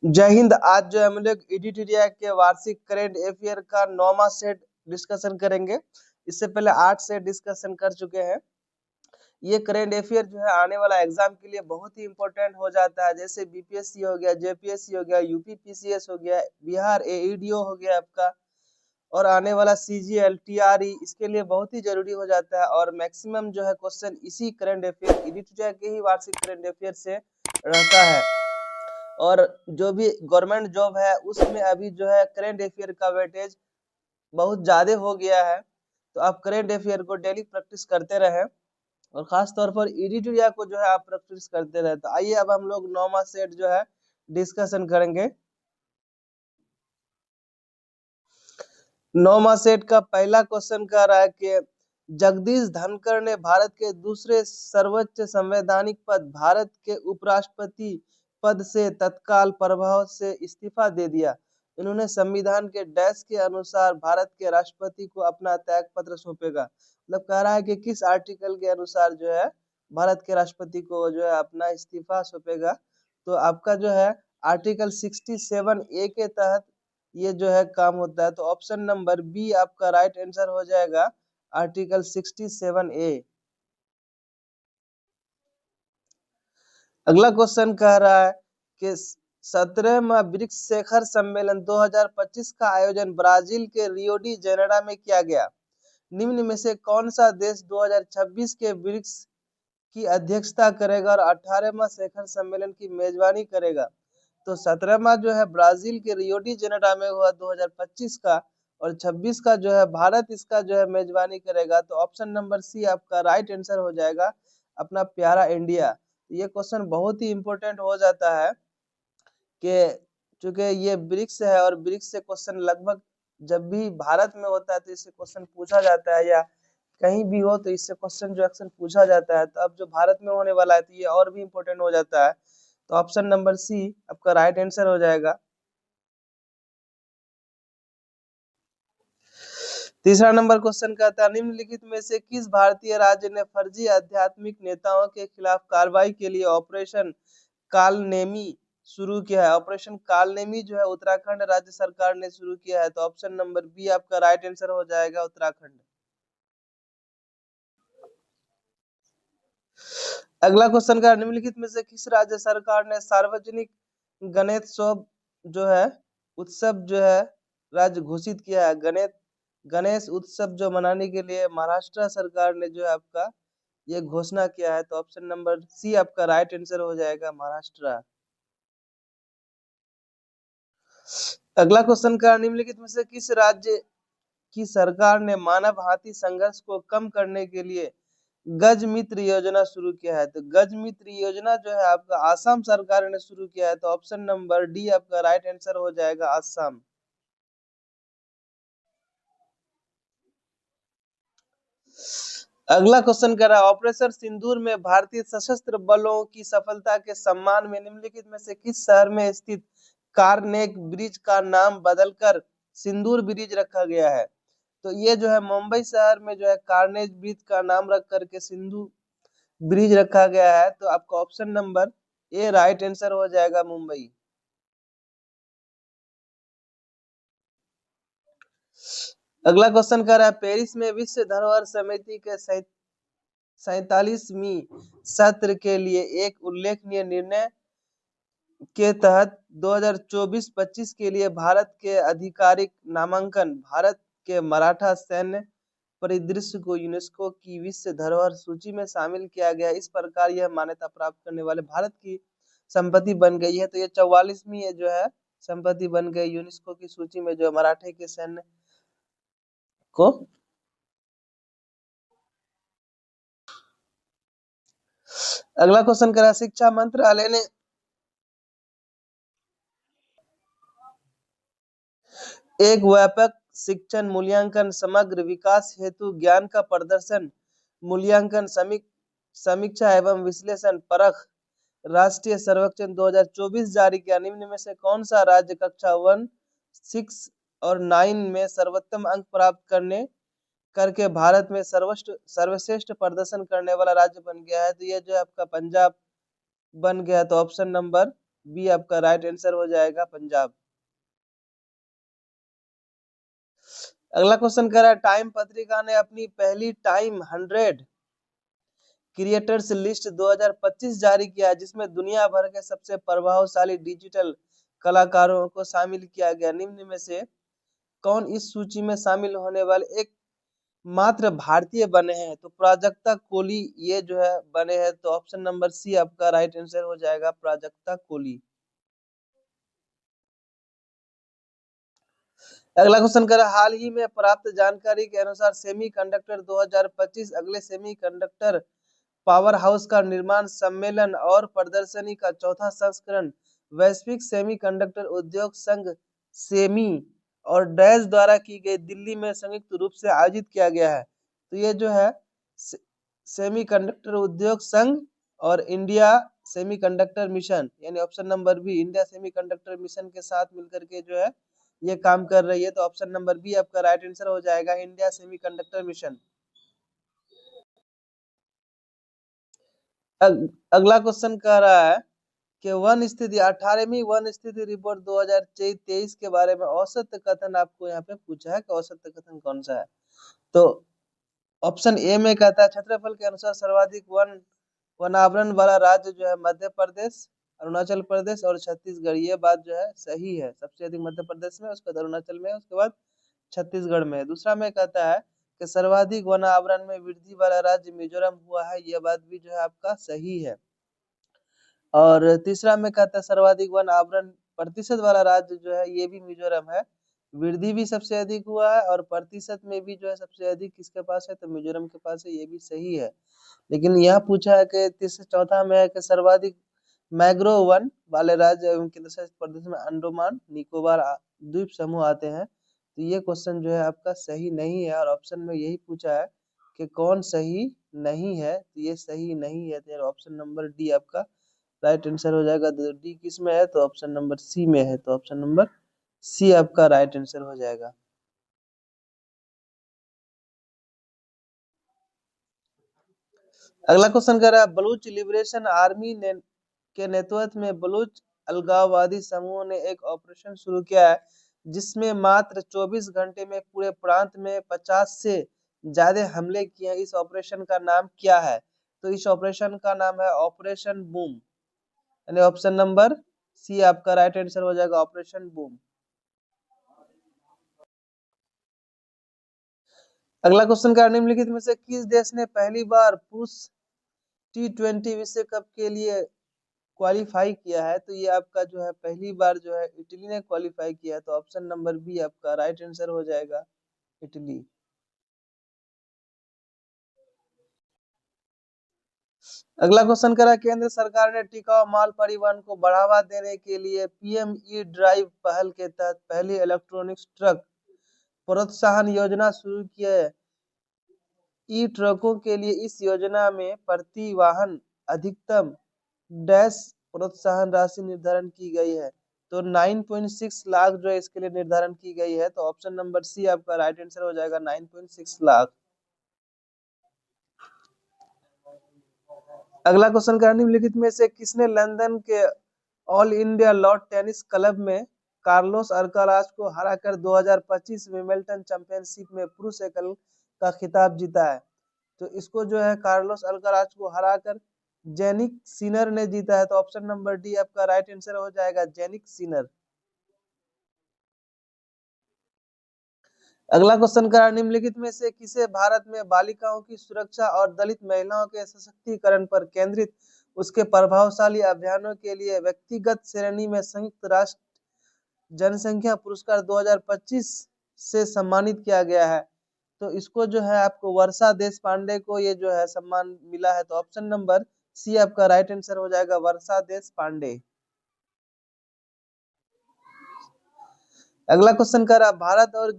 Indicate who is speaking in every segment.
Speaker 1: जय हिंद। आज जो हम लोग एडिटोरिया के वार्षिक करेंट अफेयर का 9वां सेट डिस्कशन करेंगे। इससे पहले 8 सेट डिस्कशन कर चुके हैं। ये करेंट अफेयर जो है आने वाला एग्जाम के लिए बहुत ही इंपॉर्टेंट हो जाता है, जैसे बीपीएससी हो गया, जेपीएससी हो गया, यूपी पीसीएस हो गया, बिहार एईडीओ हो गया आपका, और आने वाला सीजीएल टीआरई, इसके लिए बहुत ही जरूरी हो जाता है। और मैक्सिमम जो है क्वेश्चन इसी करंट अफेयर एडिटोरिया के ही वार्षिक करंट अफेयर से रहता है। और जो भी गवर्नमेंट जॉब है उसमें अभी जो है करंट अफेयर का वेटेज बहुत ज्यादा हो गया है, तो आप करंट अफेयर को डेली प्रैक्टिस करते रहे, और खास तौर पर एडिटोरिया को जो है आप प्रैक्टिस करते रहे। तो आइए अब हम लोग 9वां सेट जो है डिस्कशन करेंगे। 9वां सेट का पहला क्वेश्चन कह रहा है कि जगदीश धनखड़ ने भारत के दूसरे सर्वोच्च संवैधानिक पद भारत के उपराष्ट्रपति पद से तत्काल प्रभाव से इस्तीफा दे दिया। इन्होंने संविधान के डैश के अनुसार भारत के राष्ट्रपति को अपना त्याग पत्र सौंपेगा। मतलब कह रहा है कि किस आर्टिकल के अनुसार जो है भारत के राष्ट्रपति को जो है अपना इस्तीफा सौंपेगा। तो आपका जो है आर्टिकल 67A के तहत ये जो है काम होता है। तो ऑप्शन नंबर बी आपका राइट आंसर हो जाएगा, आर्टिकल 67A। अगला क्वेश्चन कह रहा है कि 17वां ब्रिक्स शिखर सम्मेलन 2025 का आयोजन ब्राजील के रियो डी जेनेरो में किया गया। निम्न में से कौन सा देश 2026 के ब्रिक्स की अध्यक्षता करेगा और 18वां शिखर सम्मेलन की मेजबानी करेगा? तो 17वां जो है ब्राजील के रियो डी जेनेरो में हुआ 2025 का, और 26 का जो है भारत इसका जो है मेजबानी करेगा। तो ऑप्शन नंबर सी आपका राइट आंसर हो जाएगा, अपना प्यारा इंडिया। ये क्वेश्चन बहुत ही इंपॉर्टेंट हो जाता है कि चूंकि ये ब्रिक्स है, और ब्रिक्स से क्वेश्चन लगभग जब भी भारत में होता है तो इससे क्वेश्चन पूछा जाता है, या कहीं भी हो तो इससे क्वेश्चन जो अक्सर पूछा जाता है। तो अब जो भारत में होने वाला है तो ये और भी इम्पोर्टेंट हो जाता है। तो ऑप्शन नंबर सी आपका राइट आंसर हो जाएगा। तीसरा नंबर क्वेश्चन कहता है निम्नलिखित में से किस भारतीय राज्य ने फर्जी आध्यात्मिक नेताओं के खिलाफ कार्रवाई के लिए ऑपरेशन कालनेमी शुरू किया है? ऑपरेशन कालनेमी जो है उत्तराखंड राज्य सरकार ने शुरू किया है। तो ऑप्शन नंबर बी आपका राइट आंसर हो जाएगा, उत्तराखंड। अगला क्वेश्चन का निम्नलिखित में से किस राज्य सरकार ने सार्वजनिक गणेशोत्सव जो है उत्सव जो है राज्य घोषित किया है? गणेश उत्सव जो मनाने के लिए महाराष्ट्र सरकार ने जो है आपका ये घोषणा किया है। तो ऑप्शन नंबर सी आपका राइट आंसर हो जाएगा, महाराष्ट्र। अगला क्वेश्चन का निम्नलिखित में से किस राज्य की सरकार ने मानव हाथी संघर्ष को कम करने के लिए गज मित्र योजना शुरू किया है? तो गज मित्र योजना जो है आपका आसाम सरकार ने शुरू किया है। तो ऑप्शन नंबर डी आपका राइट आंसर हो जाएगा, आसाम। अगला क्वेश्चन कर रहा है ऑपरेशन सिंदूर में भारतीय सशस्त्र बलों की सफलता के सम्मान में निम्नलिखित में से किस शहर में स्थित कारनेक ब्रिज का नाम बदलकर सिंदूर ब्रिज रखा गया है? तो ये जो है मुंबई शहर में जो है कारनेज ब्रिज का नाम रख करके सिंधु ब्रिज रखा गया है। तो आपका option number A right answer हो जाएगा, मुंबई। अगला क्वेश्चन कर रहा है पेरिस में विश्व धरोहर समिति के 47वीं सत्र के लिए एक उल्लेखनीय निर्णय के तहत 2024-25 के लिए भारत के आधिकारिक नामांकन भारत के मराठा सैन्य परिदृश्य को यूनेस्को की विश्व धरोहर सूची में शामिल किया गया। इस प्रकार यह मान्यता प्राप्त करने वाले भारत की संपत्ति बन गई है। तो ये 44वीं जो है संपत्ति बन गई यूनेस्को की सूची में, जो मराठे के सैन्य को। अगला क्वेश्चन करा शिक्षा मंत्रालय ने एक व्यापक शिक्षण मूल्यांकन समग्र विकास हेतु ज्ञान का प्रदर्शन मूल्यांकन समीक्षा एवं विश्लेषण परख राष्ट्रीय सर्वेक्षण 2024 जारी किया। निम्न में से कौन सा राज्य कक्षा 1, 6 और 9 में सर्वोत्तम अंक प्राप्त करके भारत में सर्वश्रेष्ठ प्रदर्शन करने वाला राज्य बन गया है? तो ये जो आपका पंजाब बन गया। तो ऑप्शन नंबर बी आपका राइट आंसर हो जाएगा पंजाब। अगला क्वेश्चन कह रहा है टाइम पत्रिका ने अपनी पहली टाइम 100 क्रिएटर्स लिस्ट 2025 जारी किया है, जिसमें दुनिया भर के सबसे प्रभावशाली डिजिटल कलाकारों को शामिल किया गया। निम्न में से कौन इस सूची में शामिल होने वाले एक मात्र भारतीय बने हैं? तो प्राजक्ता कोली ये जो है बने हैं, तो ऑप्शन नंबर सी आपका राइट आंसर हो जाएगा, प्राजक्ता कोली। अगला क्वेश्चन कर हाल ही में प्राप्त जानकारी के अनुसार सेमीकंडक्टर 2025 अगले सेमीकंडक्टर पावर हाउस का निर्माण सम्मेलन और प्रदर्शनी का चौथा संस्करण वैश्विक सेमीकंडक्टर उद्योग संघ सेमी और डैश द्वारा की गई दिल्ली में संयुक्त रूप से आयोजित किया गया है। तो ये जो है सेमीकंडक्टर उद्योग संघ और इंडिया सेमीकंडक्टर मिशन यानी option number B India semiconductor mission के साथ मिलकर के जो है ये काम कर रही है। तो ऑप्शन नंबर बी आपका राइट आंसर हो जाएगा, इंडिया सेमीकंडक्टर मिशन। अगला क्वेश्चन कह रहा है कि वन स्थिति 18वीं वन स्थिति रिपोर्ट 2023 के बारे में औसत कथन आपको यहाँ पे पूछा है कि औसत कथन कौन सा है। तो ऑप्शन ए में कहता है क्षेत्रफल के अनुसार सर्वाधिक वनावरण वाला राज्य जो है मध्य प्रदेश, अरुणाचल प्रदेश और छत्तीसगढ़। ये बात जो है सही है, सबसे अधिक मध्य प्रदेश में, उसके बाद अरुणाचल में, उसके बाद छत्तीसगढ़ में। दूसरा में कहता है कि सर्वाधिक वन आवरण में वृद्धि वाला राज्य मिजोरम हुआ है। यह बात भी जो है आपका सही है। और तीसरा में कहता है सर्वाधिक वन आवरण प्रतिशत वाला राज्य जो है ये भी मिजोरम है। वृद्धि भी सबसे अधिक हुआ है और प्रतिशत में भी जो है सबसे अधिक किसके पास है? तो मिजोरम के पास है। ये भी सही है। लेकिन यह पूछा है कि तीसरे चौथा में है कि सर्वाधिक मैंग्रोव वन वाले राज्य एवं केंद्र शासित प्रदेश में अंडमान निकोबार द्वीप समूह आते हैं। तो ये क्वेश्चन जो है आपका सही नहीं है और ऑप्शन में यही पूछा है कि कौन सही नहीं है। तो ये सही नहीं है, तो ऑप्शन नंबर डी आपका राइट आंसर हो जाएगा। डी किस में है? तो ऑप्शन नंबर सी में है। तो ऑप्शन नंबर सी आपका राइट आंसर हो जाएगा। अगला क्वेश्चन कर रहा है बलूच लिबरेशन आर्मी ने के नेतृत्व में बलूच अलगाववादी समूह ने एक ऑपरेशन शुरू किया है, जिसमें मात्र 24 घंटे में पूरे प्रांत में 50 से ज्यादा हमले किए हैं। इस ऑपरेशन का नाम क्या है? तो इस ऑपरेशन का नाम है ऑपरेशन बूम, यानी ऑप्शन नंबर सी आपका राइट आंसर हो जाएगा, ऑपरेशन बूम। अगला क्वेश्चन का निम्नलिखित में से किस देश ने पहली बार पुरुष T20 विश्व कप के लिए क्वालिफाई किया है? तो ये आपका जो है पहली बार जो है इटली ने क्वालिफाई किया है। तो ऑप्शन नंबर बी आपका राइट आंसर हो जाएगा, इटली। अगला क्वेश्चन करा केंद्र सरकार ने टिकाऊ माल परिवहन को बढ़ावा देने के लिए पीएम ई ड्राइव पहल के तहत पहली इलेक्ट्रॉनिक ट्रक प्रोत्साहन योजना शुरू की है। ई ट्रकों के लिए इस योजना में प्रति वाहन अधिकतम डैश प्रोत्साहन राशि निर्धारण की गई है। तो 9.6 लाख जो है इसके लिए निर्धारण की गई है। तो ऑप्शन नंबर सी आपका राइट आंसर हो जाएगा, 9.6 लाख। अगला क्वेश्चन का निम्नलिखित में से किसने लंदन के all India lawn tennis club में कार्लोस अल्काराज को हराकर 2025 विंबलडन चैंपियनशिप में पुरुष एकल का खिताब जीता है? तो इसको जो है कार्लोस अल्काराज को हराकर जेनिक सिनर ने जीता है। तो ऑप्शन नंबर डी आपका राइट आंसर हो जाएगा, जेनिक सिनर। अगला क्वेश्चन का निम्नलिखित में से किसे भारत में बालिकाओं की सुरक्षा और दलित महिलाओं के सशक्तिकरण पर केंद्रित उसके प्रभावशाली अभियानों के लिए व्यक्तिगत श्रेणी में संयुक्त राष्ट्र जनसंख्या पुरस्कार 2025 से सम्मानित किया गया है? तो इसको जो है आपको वर्षा देश पांडे को ये जो है सम्मान मिला है। तो ऑप्शन नंबर सी आपका राइट आंसर हो जाएगा, वर्षा देश पांडे। अगला क्वेश्चन कर रहा भारत और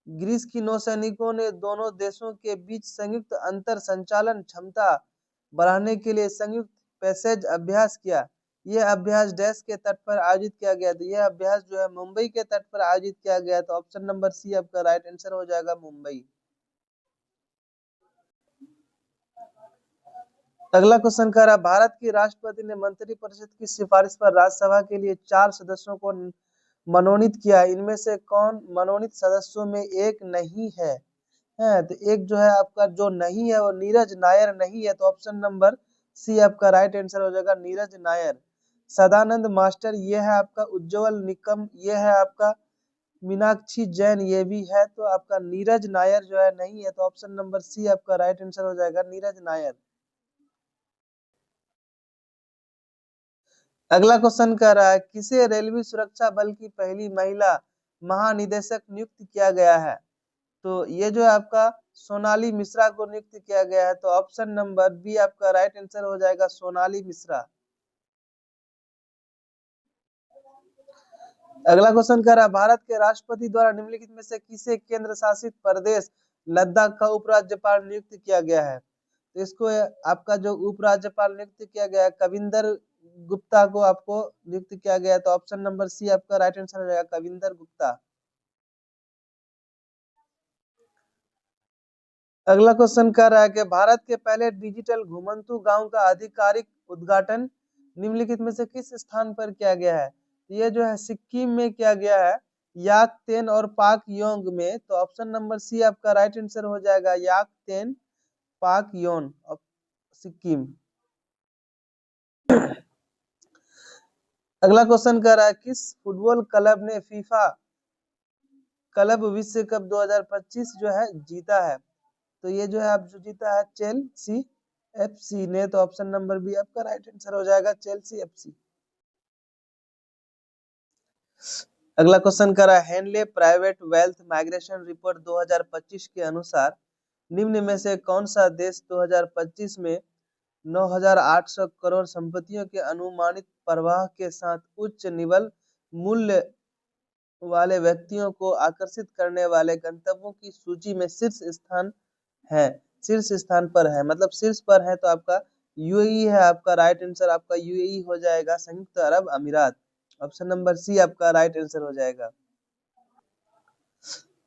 Speaker 1: ग्रीस की नौसैनिकों ने दोनों देशों के बीच संयुक्त अंतर संचालन क्षमता बढ़ाने के लिए संयुक्त पैसेज अभ्यास किया। यह अभ्यास डैश के तट पर आयोजित किया गया था। यह अभ्यास जो है मुंबई के तट पर आयोजित किया गया। तो ऑप्शन नंबर सी आपका राइट आंसर हो जाएगा, मुंबई। अगला क्वेश्चन कह रहा है, भारत के राष्ट्रपति ने मंत्रिपरिषद की सिफारिश पर राज्यसभा के लिए 4 सदस्यों को मनोनीत किया है। इनमें से कौन मनोनीत सदस्यों में एक नहीं है? तो एक जो है आपका जो नहीं है वो नीरज नायर नहीं है, तो ऑप्शन नंबर सी आपका राइट आंसर हो जाएगा, नीरज नायर। सदानंद मास्टर ये है आपका, उज्जवल निकम ये है आपका, मीनाक्षी जैन ये भी है, तो आपका नीरज नायर जो है नहीं है, तो ऑप्शन नंबर सी आपका राइट आंसर हो जाएगा, नीरज नायर। अगला क्वेश्चन कह रहा है, किसे रेलवे सुरक्षा बल की पहली महिला महानिदेशक नियुक्त किया गया है? तो ये जो है आपका सोनाली मिश्रा को नियुक्त किया गया है, तो ऑप्शन नंबर बी आपका राइट आंसर हो जाएगा, सोनाली मिश्रा। अगला क्वेश्चन कह रहा है, भारत के राष्ट्रपति द्वारा निम्नलिखित में से किसे केंद्र शासित प्रदेश लद्दाख का उपराज्यपाल नियुक्त किया गया है? तो इसको आपका जो उपराज्यपाल नियुक्त किया गया है कविंदर गुप्ता को आपको नियुक्त किया गया है, तो ऑप्शन नंबर सी आपका राइट आंसर हो जाएगा, कविंदर गुप्ता। अगला क्वेश्चन कर रहा है कि भारत के पहले डिजिटल घुमंतू गांव का आधिकारिक उद्घाटन निम्नलिखित में से किस स्थान पर किया गया है? ये जो है सिक्किम में किया गया है, याकतेन और पाक योंग में, तो ऑप्शन नंबर सी आपका राइट आंसर हो जाएगा, याकतेन पाक योन सिक्किम। अगला क्वेश्चन कर रहा है, किस फुटबॉल क्लब ने फीफा क्लब विश्व कप 2025 जो है जीता है? तो ये जो है आप जो जीता है चेल्सी एफसी ने, तो ऑप्शन नंबर बी आपका राइट आंसर हो जाएगा, चेल्सी एफसी। अगला क्वेश्चन कर रहा है, Henley private wealth migration report 2025 के अनुसार निम्न में से कौन सा देश 2025 में 9,800 करोड़ संपत्तियों के अनुमानित प्रवाह के साथ उच्च निवल मूल्य वाले व्यक्तियों को आकर्षित करने वाले गंतव्यों की सूची में शीर्ष स्थान है, शीर्ष स्थान पर है, मतलब शीर्ष पर है, तो आपका यूएई है आपका राइट आंसर, आपका यूएई हो जाएगा, संयुक्त अरब अमीरात। ऑप्शन नंबर सी आपका राइट आंसर हो जाएगा।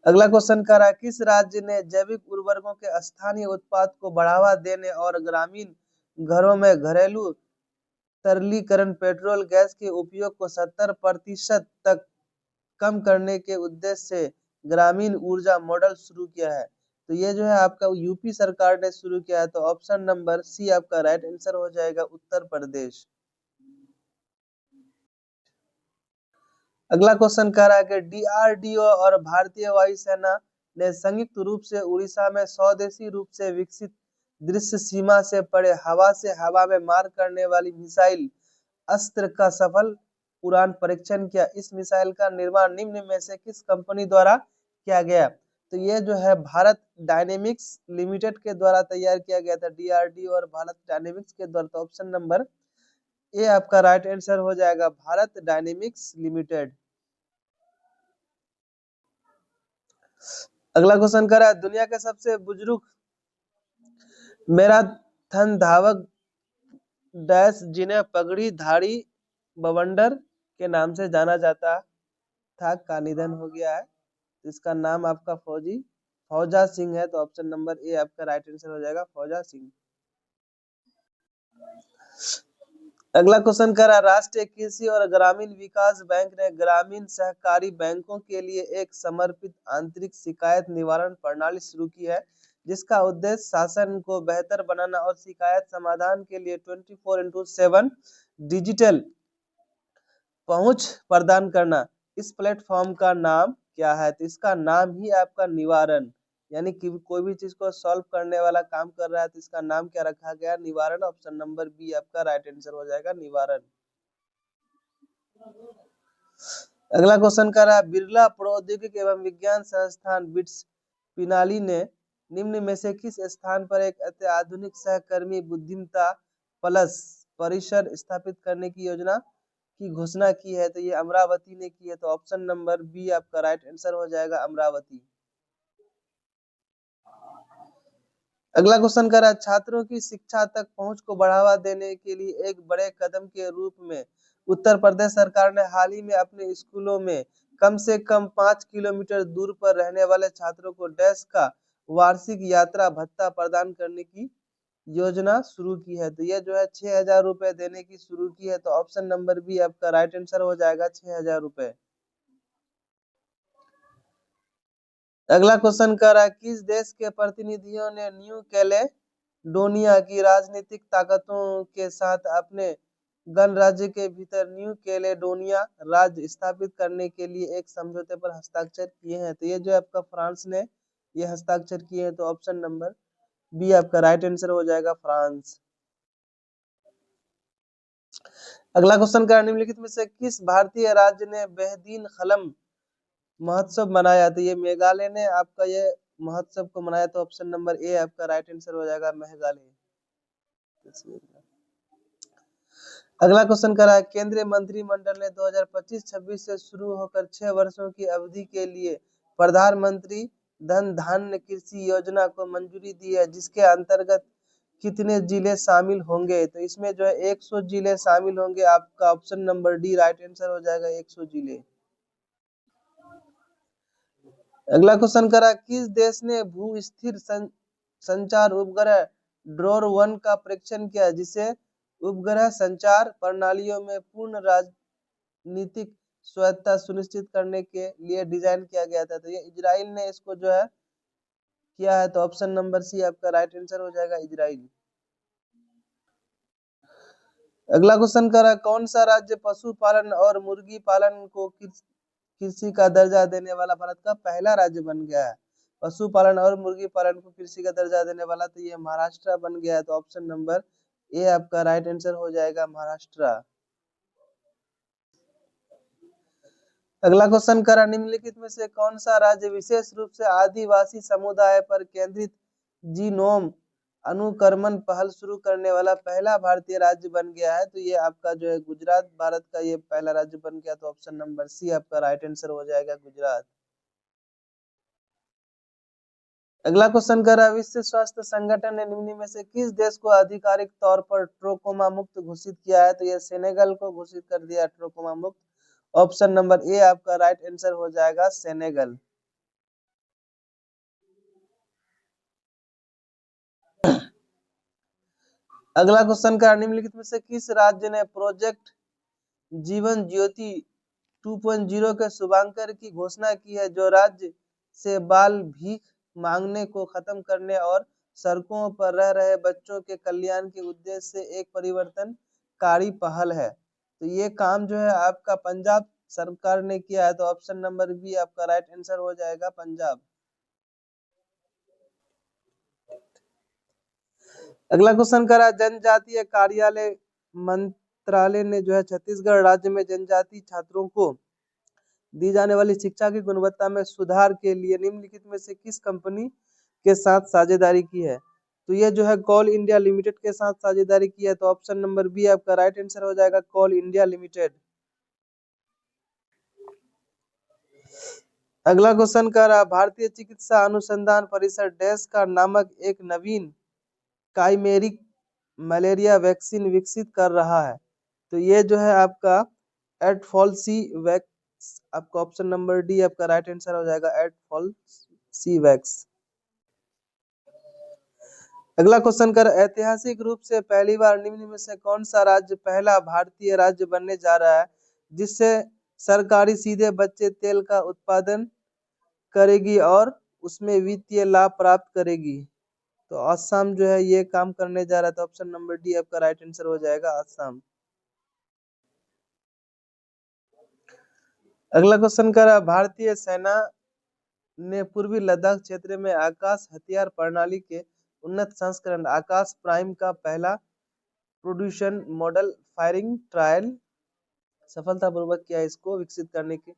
Speaker 1: अगला क्वेश्चन कर रहा है, किस राज्य ने जैविक उर्वरकों के स्थानीय उत्पाद को बढ़ावा देने और ग्रामीण घरों में घरेलू तरलीकरण पेट्रोल गैस के उपयोग को 70% तक कम करने के उद्देश्य से ग्रामीण ऊर्जा मॉडल शुरू किया है? तो ये जो है आपका यूपी सरकार ने शुरू किया है, तो ऑप्शन नंबर सी आपका राइट आंसर हो जाएगा, उत्तर प्रदेश। अगला क्वेश्चन कह रहा है कि डीआरडीओ और भारतीय वायुसेना ने संयुक्त रूप से उड़ीसा में स्वदेशी रूप से विकसित दृश्य सीमा से परे हवा से हवा में मार करने वाली मिसाइल अस्त्र का सफल उड़ान परीक्षण किया। इस मिसाइल का निर्माण निम्न में से किस कंपनी द्वारा किया गया? तो ये जो है भारत डायनेमिक्स लिमिटेड के द्वारा तैयार किया गया था, डीआरडीओ और भारत डायनेमिक्स के द्वारा, तो ऑप्शन नंबर ए आपका राइट आंसर हो जाएगा, भारत डायनेमिक्स लिमिटेड। अगला क्वेश्चन कर रहा है, दुनिया के सबसे बुजुर्ग मैराथन धावक डैश जिन्हें पगड़ी धारी बवंडर के नाम से जाना जाता था का निधन हो गया है, इसका नाम आपका फौजा सिंह है, तो ऑप्शन नंबर ए आपका राइट आंसर हो जाएगा, फौजा सिंह। अगला क्वेश्चन कर रहा है, राष्ट्रीय कृषि और ग्रामीण विकास बैंक ने ग्रामीण सहकारी बैंकों के लिए एक समर्पित आंतरिक शिकायत निवारण प्रणाली शुरू की है, जिसका उद्देश्य शासन को बेहतर बनाना और शिकायत समाधान के लिए 24/7 डिजिटल पहुंच प्रदान करना। इस प्लेटफॉर्म का नाम क्या है? तो इसका नाम ही आपका निवारण, यानी कि कोई भी चीज को सॉल्व करने वाला काम कर रहा है, तो इसका नाम क्या रखा गया? निवारण। ऑप्शन नंबर बी आपका राइट आंसर हो जाएगा, निवारण। अगला क्वेश्चन कर रहा है, बिरला प्रौद्योगिकी एवं विज्ञान संस्थान बिट्स पिनाली ने निम्न में से किस स्थान पर एक अत्याधुनिक सहकर्मी बुद्धिमत्ता प्लस परिसर स्थापित करने की योजना की घोषणा की है? तो ये अमरावती ने की है, तो ऑप्शन नंबर बी आपका राइट आंसर हो जाएगा, अमरावती। अगला क्वेश्चन कर रहा है, छात्रों की शिक्षा तक पहुंच को बढ़ावा देने के लिए एक बड़े कदम के रूप में उत्तर प्रदेश सरकार ने हाल ही में अपने स्कूलों में कम से कम 5 किलोमीटर दूर पर रहने वाले छात्रों को डैश का वार्षिक यात्रा भत्ता प्रदान करने की योजना शुरू की है। तो ये जो है 6,000 रुपए देने की शुरू की है। तो ऑप्शन नंबर बी आपका राइट आंसर हो जाएगा, 6,000 रुपए। अगला क्वेश्चन कर रहा है, किस देश के प्रतिनिधियों ने न्यू कैलेडोनिया की राजनीतिक ताकतों के साथ अपने गणराज्य के भीतर न्यू कैलेडोनिया राज्य स्थापित करने के लिए एक समझौते पर हस्ताक्षर किए हैं? तो ये जो आपका फ्रांस ने ये हस्ताक्षर किए हैं। तो ऑप्शन नंबर बी आपका राइट आंसर हो जाएगा, फ्रांस। अगला क्वेश्चन का, निम्नलिखित में से किस भारतीय राज्य ने बेहदीन खलम महोत्सव मनाया? तो ये मेघालय ने आपका ये महोत्सव को मनाया। तो ऑप्शन नंबर ए आपका राइट आंसर हो जाएगा, मेघालय। अगला क्वेश्चन करा है, केंद्रीय मंत्रिमंडल ने 2025-26 से शुरू होकर 6 वर्षों की अवधि के लिए प्रधानमंत्री धन धान्य कृषि योजना को मंजूरी दी है, जिसके अंतर्गत कितने जिले शामिल होंगे? तो इसमें जो है 100 जिले शामिल होंगे। आपका option number D right answer हो जाएगा, 100 जिले। अगला क्वेश्चन करा, किस देश ने भू स्थिर संचार उपग्रह ड्रोन 1 का परीक्षण किया, जिसे उपग्रह संचार प्रणालियों में पूर्ण राजनीतिक स्वायत्तता सुनिश्चित करने के लिए डिजाइन किया गया था? तो ये इजराइल ने इसको जो है किया है। तो ऑप्शन नंबर सी आपका राइट आंसर हो जाएगा, इजराइल। अगला क्वेश्चन कर रहा है, कौन सा राज्य पशुपालन और मुर्गी पालन को कृषि का दर्जा देने वाला भारत का पहला राज्य बन गया है? पशुपालन और मुर्गी पालन को कृषि का दर्जा देने वाला, तो ये महाराष्ट्र बन गया है। तो ऑप्शन नंबर ए आपका राइट आंसर हो जाएगा, महाराष्ट्र। अगला क्वेश्चन करा, निम्नलिखित में से कौन सा राज्य विशेष रूप से आदिवासी समुदाय पर केंद्रित जीनोम अनुक्रमण पहल शुरू करने वाला पहला भारतीय राज्य बन गया है? तो ये आपका जो है गुजरात भारत का ये पहला राज्य बन गया। तो ऑप्शन नंबर सी आपका राइट आंसर हो जाएगा, गुजरात। अगला क्वेश्चन कर रहा है, विश्व स्वास्थ्य संगठन ने निम्न में से किस देश को आधिकारिक तौर पर ट्रोकोमा मुक्त घोषित किया है? तो ये सेनेगल को घोषित कर दिया ट्रोकोमा मुक्त। ऑप्शन नंबर ए आपका राइट आंसर हो जाएगा, सेनेगल। अगला क्वेश्चन का, निम्नलिखित में से किस राज्य ने प्रोजेक्ट जीवन ज्योति 2.0 के शुभांकर की घोषणा की है, जो राज्य से बाल भीख मांगने को खत्म करने और सड़कों पर रह रहे बच्चों के कल्याण के उद्देश्य से एक परिवर्तनकारी पहल है? तो ये काम जो है आपका पंजाब सरकार ने किया है। तो ऑप्शन नंबर बी आपका राइट आंसर हो जाएगा, पंजाब। अगला क्वेश्चन करा, जनजातीय कार्यालय मंत्रालय ने जो है छत्तीसगढ़ राज्य में जनजातीय छात्रों को दी जाने वाली शिक्षा की गुणवत्ता में सुधार के लिए निम्नलिखित में से किस कंपनी के साथ साझेदारी की है? तो ये जो है कोल इंडिया लिमिटेड के साथ साझेदारी की है। तो ऑप्शन नंबर बी आपका राइट आंसर हो जाएगा, कोल इंडिया लिमिटेड। अगला क्वेश्चन कर रहा, भारतीय चिकित्सा अनुसंधान परिषद डैश का नामक एक नवीन काइमेरिक मलेरिया वैक्सीन विकसित कर रहा है? तो ये जो है आपका एडफॉल्सी वैक्स, आपका ऑप्शन नंबर डी आपका राइट आंसर हो जाएगा, एडफॉल्सी वैक्स। अगला क्वेश्चन कर, ऐतिहासिक रूप से पहली बार निम्न में से कौन सा राज्य पहला भारतीय राज्य बनने जा रहा है, जिससे सरकारी सीधे बच्चे तेल का उत्पादन करेगी और उसमें वित्तीय लाभ प्राप्त करेगी? तो असम जो है ये काम करने जा रहा था। ऑप्शन नंबर डी आपका राइट आंसर हो जाएगा, असम। अगला क्वेश्चन कर, भारतीय सेना ने पूर्वी लद्दाख क्षेत्र में आकाश हथियार प्रणाली के उन्नत संस्करण आकाश प्राइम का पहला प्रोड्यूशन मॉडल फायरिंग ट्रायल सफलतापूर्वक किया। इसको विकसित करने के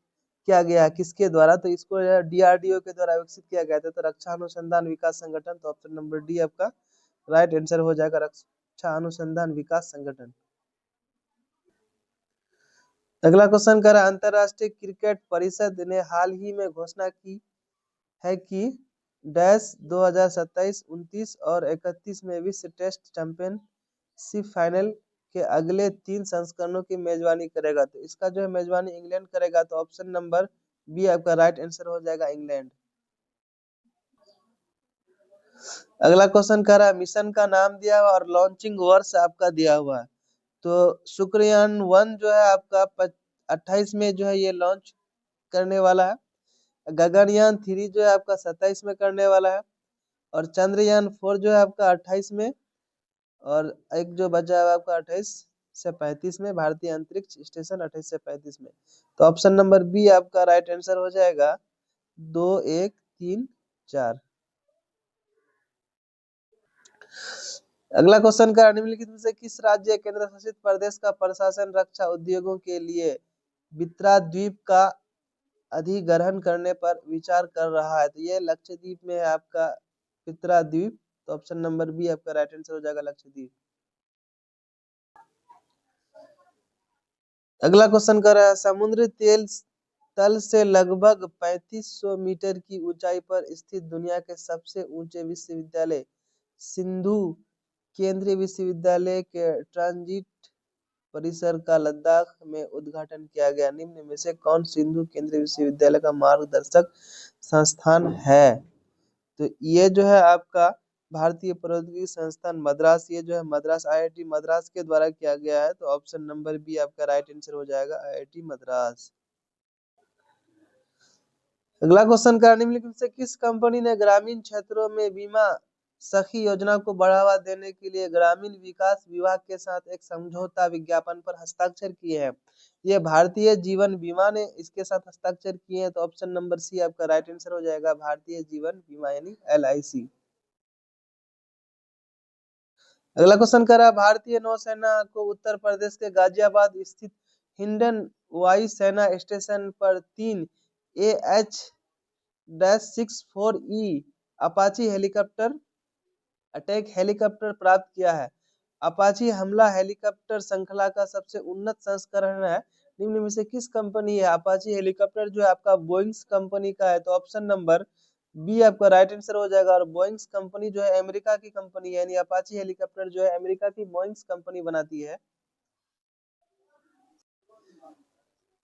Speaker 1: किया गया है किसके द्वारा? तो इसको डीआरडीओ के द्वारा विकसित किया गया था। तो रक्षा अनुसंधान विकास संगठन। तो ऑप्शन नंबर डी आपका राइट आंसर हो जाएगा, रक्षा अनुसंधान विकास संगठन। अगला क्वेश्चन कर, अंतरराष्ट्रीय क्रिकेट परिषद ने हाल ही में घोषणा की है कि डैश 2027, 29 और 31 में विश्व टेस्ट चैंपियनशिप फाइनल के अगले 3 संस्करणों की मेजबानी करेगा। तो इसका जो है मेजबानी इंग्लैंड करेगा। तो ऑप्शन नंबर बी आपका राइट आंसर हो जाएगा, इंग्लैंड। अगला क्वेश्चन कह रहा है मिशन का नाम दिया हुआ और लॉन्चिंग वर्ष आपका दिया हुआ है। तो शुक्रयान 1 जो है आपका 28 में जो है ये लॉन्च करने वाला है। गगनयान 3 जो है आपका 27 में करने वाला है। और चंद्रयान 4 जो है आपका 28 में। और एक जो बचा है आपका 28 से 35 में, भारतीय अंतरिक्ष स्टेशन 28 से 35 में। तो ऑप्शन नंबर बी आपका राइट आंसर हो जाएगा 2 1 3 4। अगला क्वेश्चन का निम्नलिखित में से किस राज्य केंद्र शासित प्रदेश का प्रशासन रक्षा उद्योगों के लिए बित्रा द्वीप का अधिग्रहण करने पर विचार कर रहा है? तो ये लक्षद्वीप में है आपका बित्रा द्वीप। तो ऑप्शन नंबर बी आपका राइट आंसर हो जाएगा लक्षद्वीप। अगला क्वेश्चन कर रहा है समुद्री तल से लगभग 3500 मीटर की ऊंचाई पर स्थित दुनिया के सबसे ऊंचे विश्वविद्यालय सिंधु केंद्रीय विश्वविद्यालय के ट्रांजिट परिसर का लद्दाख में उद्घाटन किया गया। निम्न में से कौन सिंधु केंद्रीय विश्वविद्यालय का मार्गदर्शक संस्थान है? तो ये जो है आपका भारतीय प्रौद्योगिकी संस्थान मद्रास, ये जो है मद्रास आईआईटी मद्रास के द्वारा किया गया है। तो ऑप्शन नंबर बी आपका राइट आंसर हो जाएगा आईआईटी मद्रास। अगला क्वेश्चन का निम्नलिखित से किस कंपनी ने ग्रामीण क्षेत्रों में बीमा सखी योजना को बढ़ावा देने के लिए ग्रामीण विकास विभाग के साथ एक समझौता विज्ञापन पर हस्ताक्षर किए हैं? ये भारतीय जीवन बीमा ने इसके साथ हस्ताक्षर किए हैं। तो ऑप्शन नंबर सी आपका राइट आंसर हो जाएगा भारतीय जीवन बीमा यानी LIC। अगला क्वेश्चन कर रहा है भारतीय नौसेना को उत्तर प्रदेश के गाजियाबाद स्थित हिंडन वायु सेना स्टेशन पर 3 AH-64E Apache helicopter attack helicopter प्राप्त किया है। अपाची हमला हेलीकॉप्टर श्रृंखला का सबसे उन्नत संस्करण है। निम्न में से किस कंपनी है? अपाची हेलीकॉप्टर जो है आपका बोइंग्स कंपनी का है। तो ऑप्शन नंबर बी आपका राइट आंसर हो जाएगा। और बोइंग्स कंपनी जो है अमेरिका की कंपनी है, यानी अपाची हेलीकॉप्टर जो है अमेरिका की बोइंग्स कंपनी बनाती है।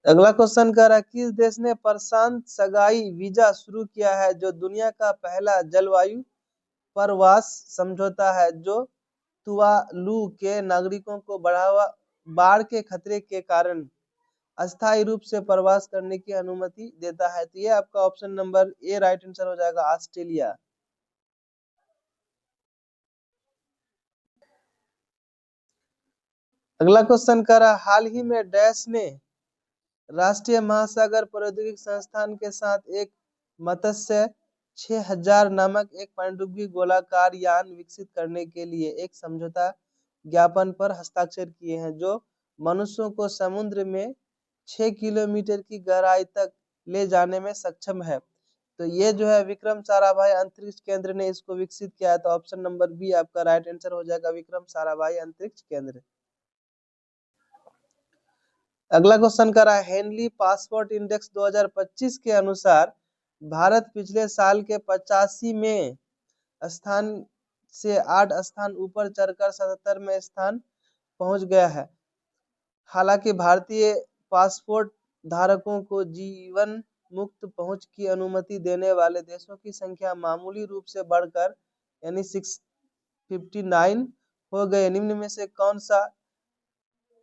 Speaker 1: अगला क्वेश्चन कर रहा है किस देश ने प्रशांत सगाई वीजा शुरू किया है, जो दुनिया का पहला जलवायु परवास समझौता है, जो तुवालू के नागरिकों को बाढ़ के खतरे के कारण अस्थायी रूप से प्रवास करने की अनुमति देता है? तो ये आपका option number A right answer हो जाएगा ऑस्ट्रेलिया। अगला क्वेश्चन कर रहा हाल ही में डैश ने राष्ट्रीय महासागर प्रौद्योगिकी संस्थान के साथ एक मत्स्य 6000 नामक एक पनडुब्बी गोलाकार यान विकसित करने के लिए एक समझौता ज्ञापन पर हस्ताक्षर किए हैं, जो मनुष्यों को समुद्र में 6 किलोमीटर की गहराई तक ले जाने में सक्षम है। तो ये जो है विक्रम साराभाई अंतरिक्ष केंद्र ने इसको विकसित किया है। तो ऑप्शन नंबर बी आपका राइट आंसर हो जाएगा विक्रम साराभाई अंतरिक्ष केंद्र। अगला क्वेश्चन कर रहा है हेनली पासपोर्ट इंडेक्स 2025 के अनुसार भारत पिछले साल के 85वें स्थान से 8 स्थान ऊपर चढ़कर 77वें स्थान पहुंच गया है। हालांकि भारतीय पासपोर्ट धारकों को जीवन मुक्त पहुंच की अनुमति देने वाले देशों की संख्या मामूली रूप से बढ़कर यानी 659 हो गए। निम्न में से कौन सा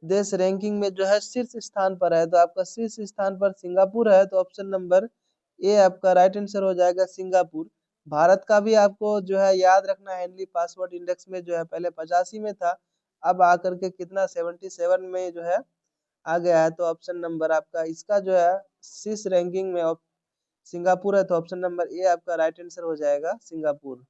Speaker 1: देश रैंकिंग में जो है शीर्ष स्थान पर है? तो आपका शीर्ष स्थान पर सिंगापुर है। तो ऑप्शन नंबर ए आपका राइट आंसर हो जाएगा सिंगापुर। भारत का भी आपको जो है याद रखना है हेनली पासपोर्ट इंडेक्स में जो है पहले 85 में था, अब आकर के कितना 77 में जो है आ गया है। तो ऑप्शन नंबर आपका इसका जो है शीर्ष रैंकिंग में सिंगापुर है। तो ऑप्शन नंबर ए आपका राइट आंसर हो जाएगा सिंगापुर।